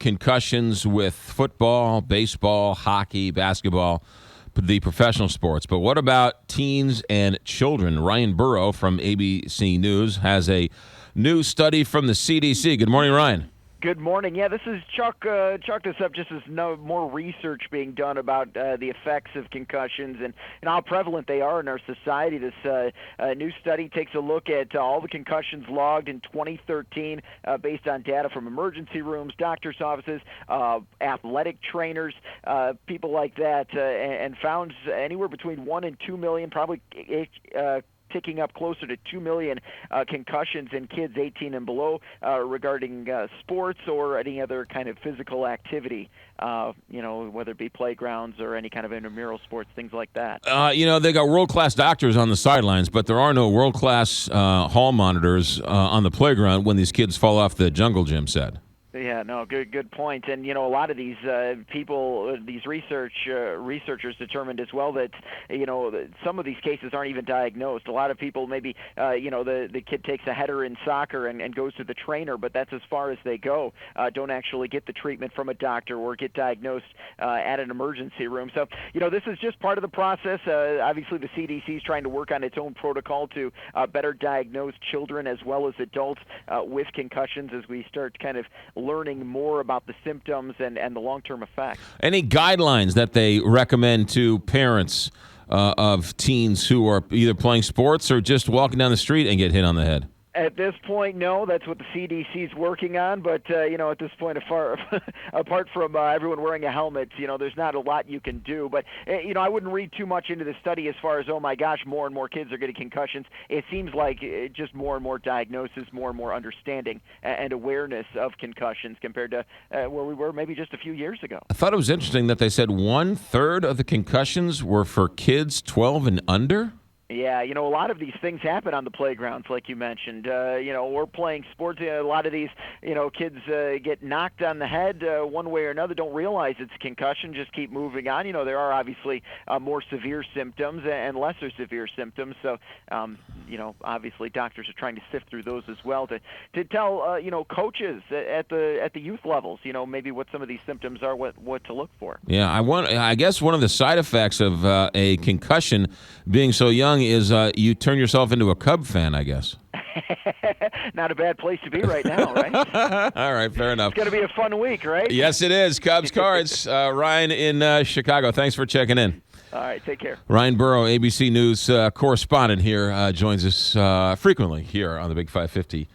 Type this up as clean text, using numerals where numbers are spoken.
concussions with football, baseball, hockey, basketball, the professional sports. But what about teens and children? Ryan Burrow from ABC News has a new study from the CDC. Good morning, Ryan. Good morning. Yeah, this is chalk this up just as more research being done about the effects of concussions and how prevalent they are in our society. This new study takes a look at all the concussions logged in 2013 based on data from emergency rooms, doctors' offices, athletic trainers, people like that, and found anywhere between 1 and 2 million, probably ticking up closer to 2 million concussions in kids 18 and below regarding sports or any other kind of physical activity, whether it be playgrounds or any kind of intramural sports, things like that. They got world-class doctors on the sidelines, but there are no world-class hall monitors on the playground when these kids fall off the jungle gym set. Yeah, no, good point. And a lot of these people, these researchers determined as well that some of these cases aren't even diagnosed. A lot of people maybe the kid takes a header in soccer and goes to the trainer, but that's as far as they go. Don't actually get the treatment from a doctor or get diagnosed at an emergency room. So this is just part of the process. Obviously, the CDC is trying to work on its own protocol to better diagnose children as well as adults with concussions as we start kind of learning more about the symptoms and the long-term effects. Any guidelines that they recommend to parents of teens who are either playing sports or just walking down the street and get hit on the head? At this point, no. That's what the CDC is working on. But, at this point, apart from everyone wearing a helmet, there's not a lot you can do. But, I wouldn't read too much into the study as far as, oh, my gosh, more and more kids are getting concussions. It seems like just more and more diagnosis, more and more understanding and awareness of concussions compared to where we were maybe just a few years ago. I thought it was interesting that they said 1/3 of the concussions were for kids 12 and under. Yeah, a lot of these things happen on the playgrounds, like you mentioned. We're playing sports. A lot of these, kids get knocked on the head one way or another, don't realize it's a concussion, just keep moving on. There are obviously more severe symptoms and lesser severe symptoms. So, obviously doctors are trying to sift through those as well to tell, coaches at the youth levels, maybe what some of these symptoms are, what to look for. Yeah, I guess one of the side effects of a concussion being so young is you turn yourself into a Cub fan, I guess. Not a bad place to be right now, right? All right, fair enough. It's going to be a fun week, right? Yes, it is. Cubs Cards. Ryan in Chicago. Thanks for checking in. All right, take care. Ryan Burrow, ABC News correspondent here, joins us frequently here on the Big 550